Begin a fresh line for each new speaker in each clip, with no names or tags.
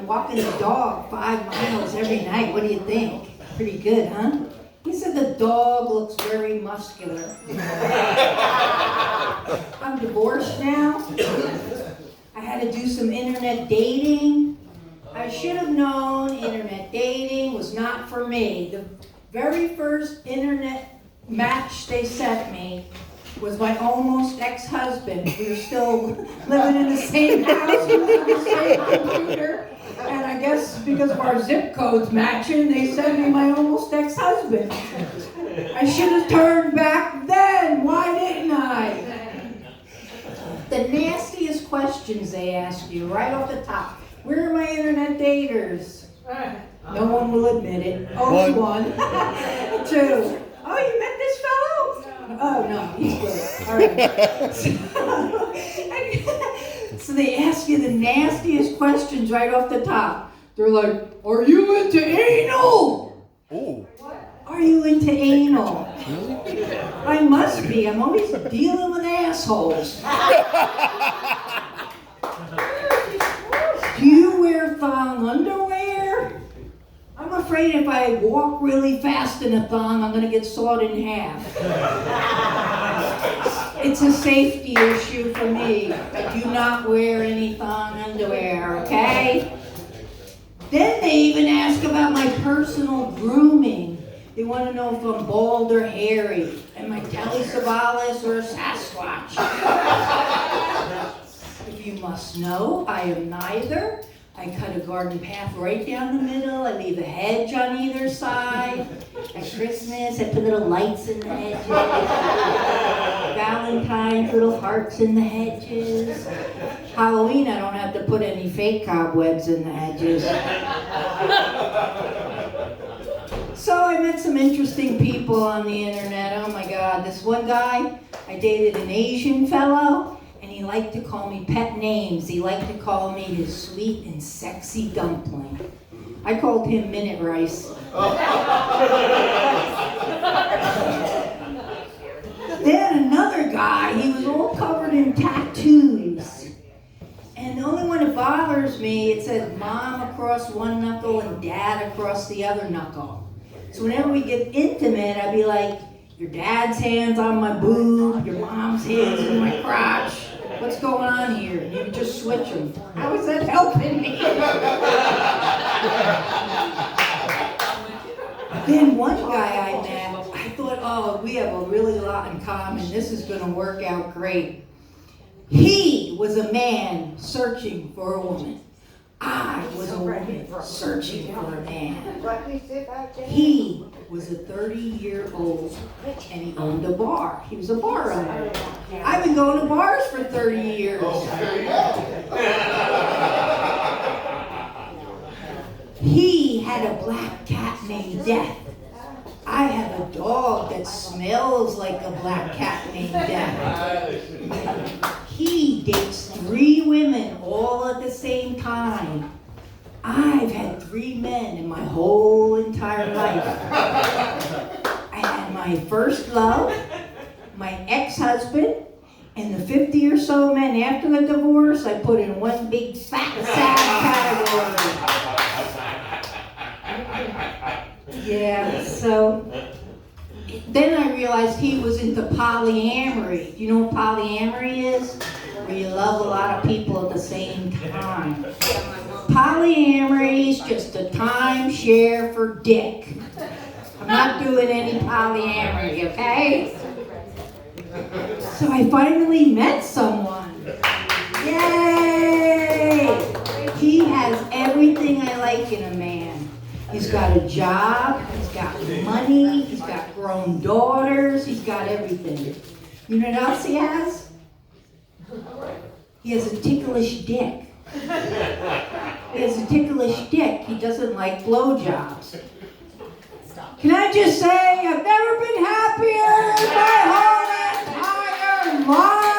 walking the dog 5 miles every night. What do you think? Pretty good, huh? He said the dog looks very muscular. I'm divorced now. I had to do some internet dating. I should have known internet dating was not for me. The very first internet match they sent me was my almost ex-husband. We were still living in the same house, using the same computer. And I guess because of our zip codes matching, they sent me my almost ex-husband. I should have turned back then. Why didn't I? The nastiest questions they ask you right off the top. Where are my internet daters? No one will admit it. Only one. 2. Oh, you met this fellow? Oh, no, he's good. All right. So they ask you the nastiest questions right off the top. They're like, are you into anal?
Ooh.
Are you into anal? I must be. I'm always dealing with assholes. Do you wear thong underwear? I'm afraid if I walk really fast in a thong, I'm going to get sawed in half. It's a safety issue for me. I do not wear any thong underwear, okay? Then they even ask about my personal grooming. They want to know if I'm bald or hairy. Am I Telly Savalas or a Sasquatch? If you must know, I am neither. I cut a garden path right down the middle. I leave a hedge on either side. At Christmas, I put little lights in the hedges. Valentine's, little hearts in the hedges. Halloween, I don't have to put any fake cobwebs in the hedges. So I met some interesting people on the internet. Oh my God, this one guy, I dated an Asian fellow. And he liked to call me pet names. He liked to call me his sweet and sexy dumpling. I called him Minute Rice. Then another guy, he was all covered in tattoos. And the only one that bothers me, it says mom across one knuckle and dad across the other knuckle. So whenever we get intimate, I'd be like, your dad's hand's on my boob, your mom's hand's in my crotch. What's going on here? And you would just switch them. How is that helping me? Then one guy I met, I thought, oh, we have a really lot in common. This is going to work out great. He was a man searching for a woman. I was a woman searching for a man. He was a 30-year-old and he owned a bar. He was a bar owner. I've been going to bars for 30 years. He had a black cat named Death. I have a dog that smells like a black cat named Death. He dates 3 women all at the same time. I've had 3 men in my whole entire life. I had my first love, my ex-husband, and the 50 or so men after the divorce I put in one big fat sad category. Yeah, so then I realized he was into polyamory. Do you know what polyamory is? Where you love a lot of people at the same time. Polyamory is just a timeshare for dick. I'm not doing any polyamory, okay? So I finally met someone. Yay! He has everything I like in a man. He's got a job, he's got money, he's got grown daughters, he's got everything. You know what else he has? He has a ticklish dick. He has a ticklish dick. He doesn't like blowjobs. Can I just say, I've never been happier in my whole entire life!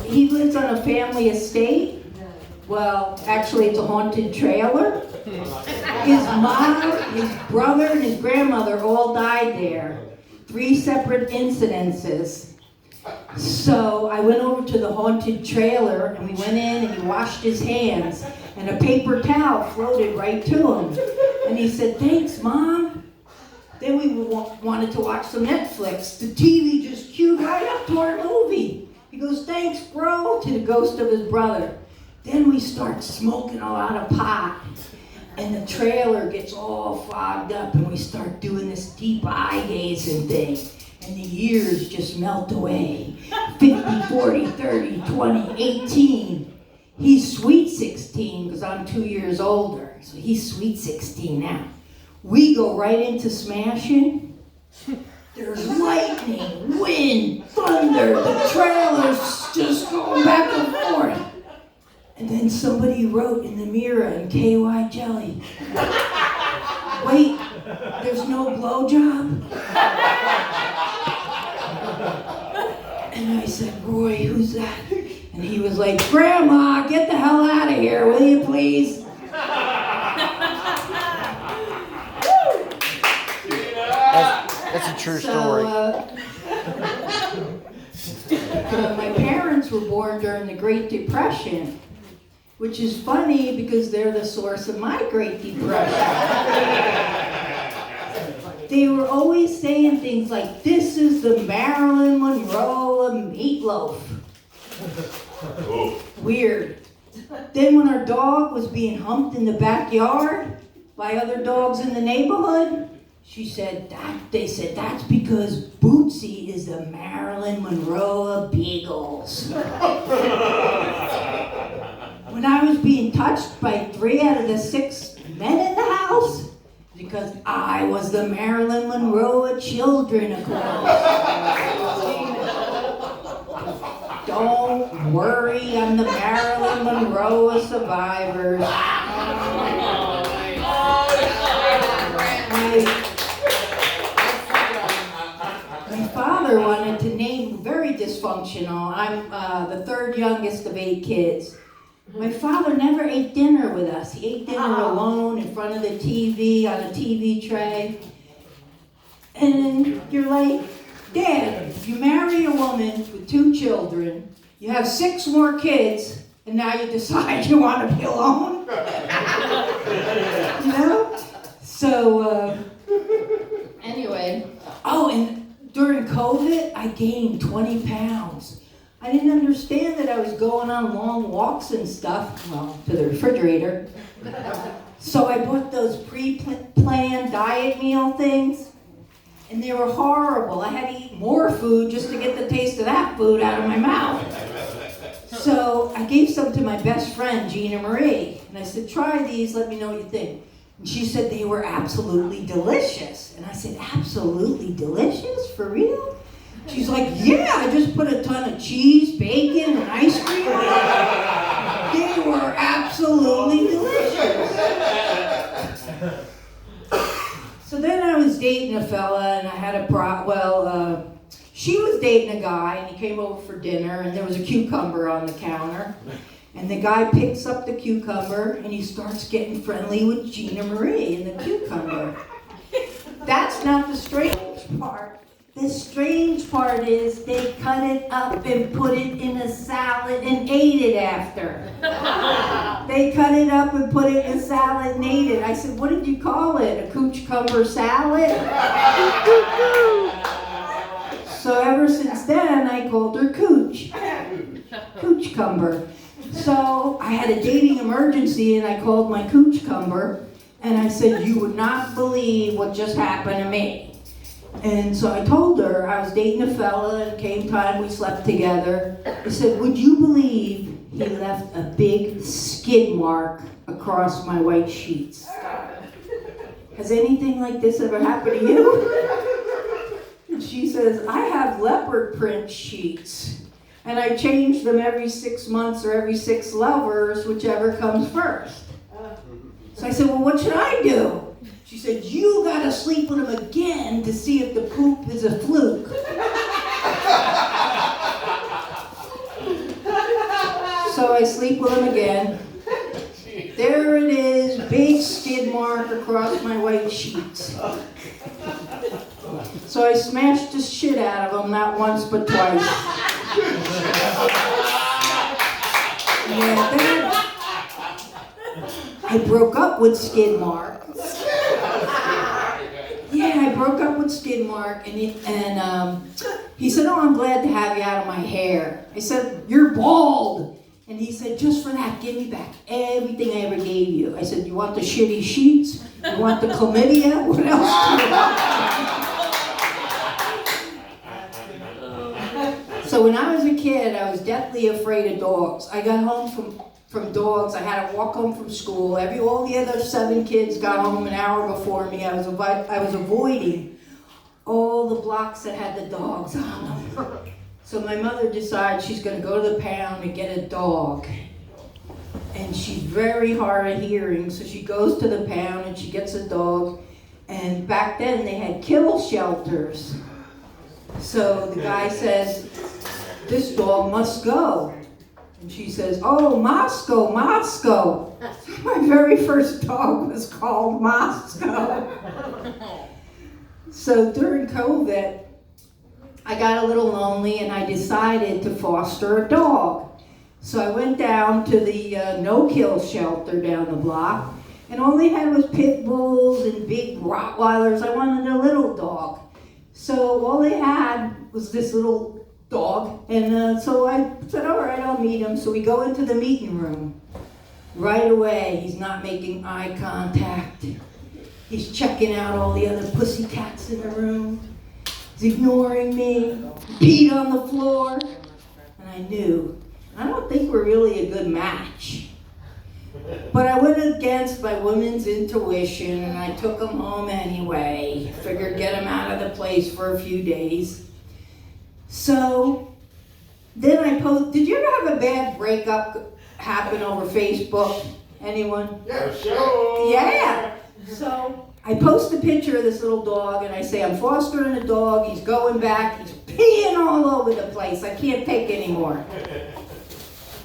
He lives on a family estate. Well, actually, it's a haunted trailer. His mom, his brother, and his grandmother all died there. 3 separate incidences. So I went over to the haunted trailer, and we went in, and he washed his hands, and a paper towel floated right to him. And he said, "Thanks, Mom." Then we wanted to watch some Netflix. The TV just queued right up to our movie. He goes, "Thanks, bro," to the ghost of his brother. Then we start smoking a lot of pot, and the trailer gets all fogged up, and we start doing this deep eye gazing thing, and the years just melt away. 50, 40, 30, 20, 18. He's sweet 16 because I'm 2 years older, so he's sweet 16 now. We go right into smashing. There's lightning, wind, thunder, the trailer's just going back and forth. And then somebody wrote in the mirror in KY jelly, "Wait, there's no blowjob?" And I said, "Roy, who's that?" And he was like, "Grandma, get the hell out of here, will you please?"
That's a true story.
My parents were born during the Great Depression, which is funny because they're the source of my Great Depression. They were always saying things like, "This is the Marilyn Monroe of meatloaf." Weird. Then when our dog was being humped in the backyard by other dogs in the neighborhood, they said, "That's because Bootsy is the Marilyn Monroe of beagles." When I was being touched by 3 out of the 6 men in the house, because I was the Marilyn Monroe of children, of course. Don't worry, I'm the Marilyn Monroe of survivors. My father wanted to name, very dysfunctional. I'm the 3rd youngest of 8 kids. My father never ate dinner with us. He ate dinner alone in front of the TV on a TV tray. And you're like, "Dad, you marry a woman with 2 children, you have 6 more kids, and now you decide you want to be alone?" You know? So, anyway. Oh, and during COVID, I gained 20 pounds. I didn't understand that I was going on long walks and stuff, well, to the refrigerator. So I bought those pre-planned diet meal things, and they were horrible. I had to eat more food just to get the taste of that food out of my mouth. So I gave some to my best friend, Gina Marie, and I said, "Try these, let me know what you think." And she said they were absolutely delicious. And I said, "Absolutely delicious? For real?" She's like, "Yeah, I just put a ton of cheese, bacon, and ice cream on it. They were absolutely delicious." So then I was dating a fella, and I had she was dating a guy, and he came over for dinner, and there was a cucumber on the counter. And the guy picks up the cucumber, and he starts getting friendly with Gina Marie and the cucumber. That's not the strange part. The strange part is they cut it up and put it in a salad and ate it after. They cut it up and put it in a salad and ate it. I said, "What did you call it? A cucumber salad?" So ever since then, I called her Cooch. Coochcumber. So I had a dating emergency, and I called my Coochcumber, and I said, "You would not believe what just happened to me." And so I told her I was dating a fella, and came time we slept together. I said, "Would you believe he left a big skid mark across my white sheets?" Has anything like this ever happened to you? And she says, "I have leopard print sheets, and I change them every 6 months or every 6 lovers, whichever comes first." So I said, "Well, what should I do?" She said, "You gotta sleep with him again to see if the poop is a fluke." So I sleep with him again. There it is, big skid mark across my white sheets. So I smashed the shit out of him, not once but twice. Yeah, then I broke up with Skidmark. Yeah, I broke up with Skidmark, and he said, "Oh, I'm glad to have you out of my hair." I said, "You're bald." And he said, "Just for that, give me back everything I ever gave you." I said, "You want the shitty sheets? You want the chlamydia? What else do you want?" So when I was a kid, I was deathly afraid of dogs. I got home from dogs. I had to walk home from school. All the other 7 kids got home an hour before me. I was avoiding all the blocks that had the dogs on them. So my mother decides she's going to go to the pound and get a dog. And she's very hard of hearing, so she goes to the pound and she gets a dog. And back then they had kill shelters. So the guy says, "This dog must go." And she says, "Oh, Moscow, Moscow." My very first dog was called Moscow. So during COVID, I got a little lonely and I decided to foster a dog. So I went down to the no-kill shelter down the block, and all they had was pit bulls and big Rottweilers. I wanted a little dog. So all they had was this little dog, and so I said, "All right, I'll meet him." So we go into the meeting room. Right away, he's not making eye contact. He's checking out all the other pussy cats in the room. He's ignoring me, peed on the floor, and I knew, I don't think we're really a good match. But I went against my woman's intuition, and I took him home anyway. Figured get him out of the place for a few days. So then I did you ever have a bad breakup happen over Facebook? Anyone?
Yeah, sure.
Yeah. So I post a picture of this little dog and I say, "I'm fostering a dog, he's going back, he's peeing all over the place, I can't take anymore."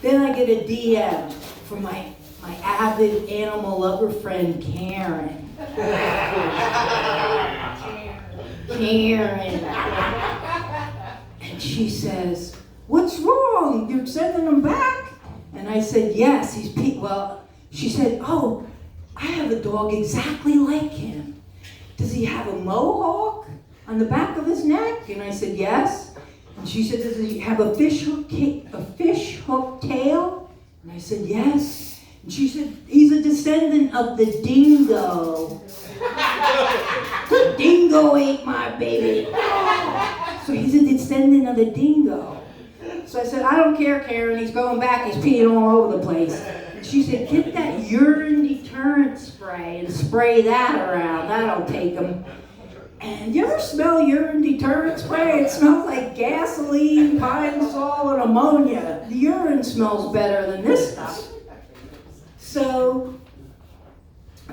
Then I get a DM from my avid animal lover friend, Karen. Karen. And she says, "What's wrong? You're sending him back?" And I said, "Yes, he's well." She said, "Oh, I have a dog exactly like him. Does he have a mohawk on the back of his neck?" And I said, "Yes." And she said, "Does he have a fish hook tail?" And I said, "Yes." And she said, "He's a descendant of the dingo. The dingo ate my baby. So he's a descendant of the dingo." So I said, "I don't care, Karen. He's going back. He's peeing all over the place." And she said, "Get that urine deterrent spray and spray that around. That'll take him." And you ever smell urine deterrent spray? It smells like gasoline, pine sol, and ammonia. The urine smells better than this stuff. So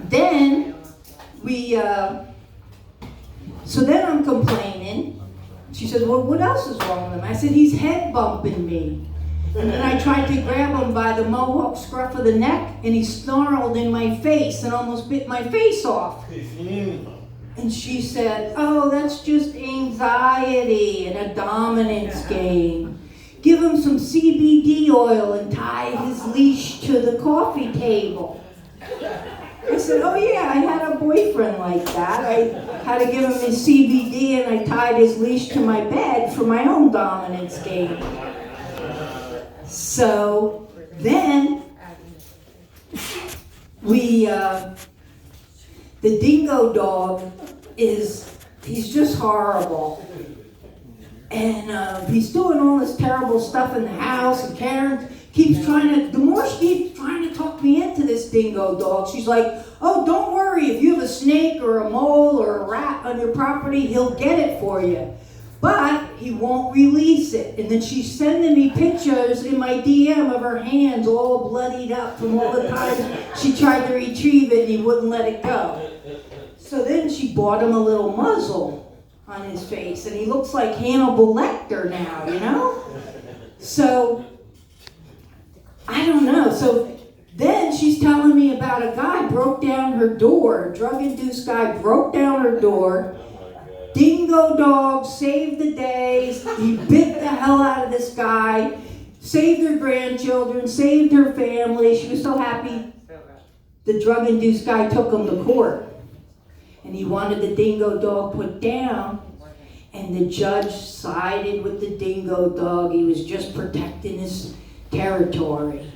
then then I'm complaining. She says, "Well, what else is wrong with him?" I said, "He's head bumping me." And then I tried to grab him by the mohawk scruff of the neck, and he snarled in my face and almost bit my face off. And she said, "Oh, that's just anxiety and a dominance game. Give him some CBD oil and tie his leash to the coffee table." I said, "Oh yeah, I had a boyfriend like that. I had to give him his CBD and I tied his leash to my bed for my own dominance game." So then the dingo dog he's just horrible. And he's doing all this terrible stuff in the house, and Karen the more she keeps trying to talk me into this dingo dog, she's like, "Oh, don't worry, if you have a snake or a mole or a rat on your property, he'll get it for you. But he won't release it." And then she's sending me pictures in my DM of her hands all bloodied up from all the times she tried to retrieve it and he wouldn't let it go. So then she bought him a little muzzle on his face, and he looks like Hannibal Lecter now, you know? So, I don't know. So then she's telling me about a guy broke down her door, a drug-induced guy broke down her door, dingo dog saved the day. He bit the hell out of this guy, saved her grandchildren, saved her family. She was so happy. The drug-induced guy took him to court, and he wanted the dingo dog put down, and the judge sided with the dingo dog. He was just protecting his territory.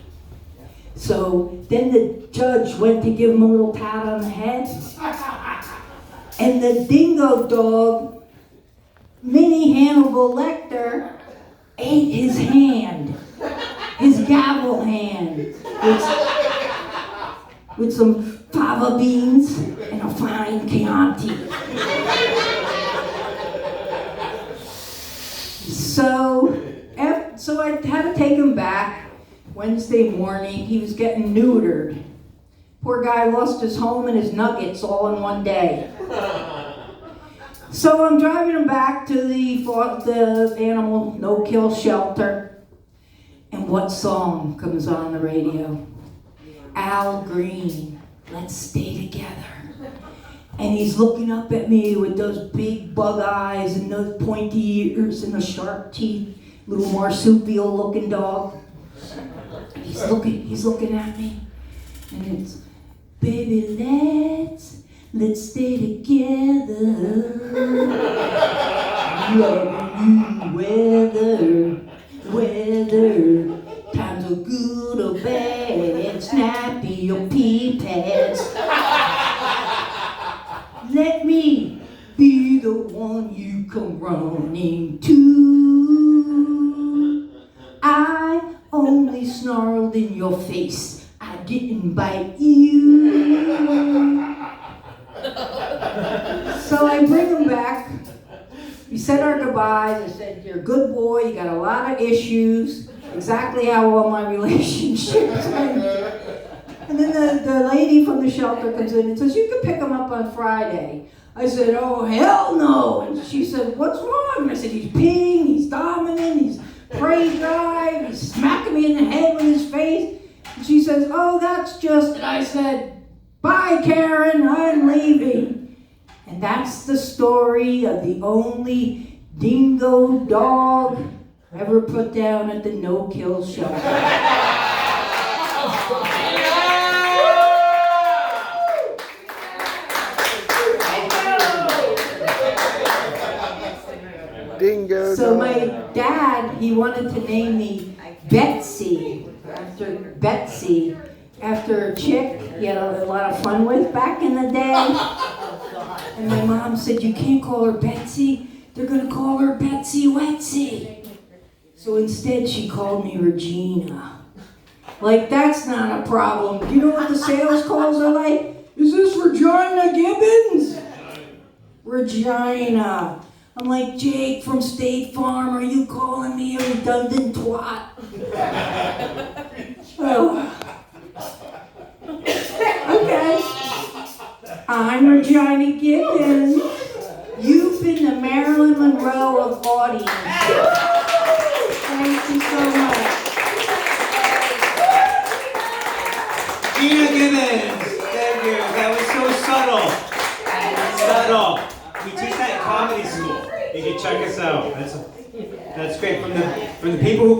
So then the judge went to give him a little pat on the head, and the dingo dog, mini Hannibal Lecter, ate his hand, his gavel hand, with some fava beans and a fine Chianti. So I had to take him back Wednesday morning. He was getting neutered. Poor guy lost his home and his nuggets all in one day. So I'm driving him back to the animal no-kill shelter. And what song comes on the radio? Al Green, Let's Stay Together. And he's looking up at me with those big bug eyes and those pointy ears and the sharp teeth, little marsupial looking dog. He's looking at me, and it's, baby, let's stay together. Loving you, weather, times are good or bad, snappy your pea pads. Let me be the one you come running to. I only snarled in your face. I didn't bite you. So I bring him back. We said our goodbyes. I said, you're a good boy. You got a lot of issues. Exactly how well my relationships went. And then the lady from the shelter comes in and says, you can pick him up on Friday. I said, oh, hell no. And she said, what's wrong? And I said, he's peeing, he's dominant, he's prey drive, he's smacking me in the head with his face. And she says, oh, that's just, and I said, bye, Karen, I'm leaving. And that's the story of the only dingo dog ever put down at the no-kill shelter.
Dingo.
So my dad, he wanted to name me Betsy, after a chick he had a lot of fun with back in the day. And my mom said, you can't call her Betsy, they're going to call her Betsy Wetsy. So instead she called me Regina. Like, that's not a problem. Do you know what the sales calls are like? Is this Gina Gibbons? Regina. I'm like, Jake from State Farm, are you calling me a redundant twat? Oh. Okay. I'm Gina Gibbons. You've been the Marilyn Monroe of audience. Thank you so much.
Gina Gibbons, thank you. That was so subtle. Subtle. We teach that in comedy school. You can check us out. That's great. From the people who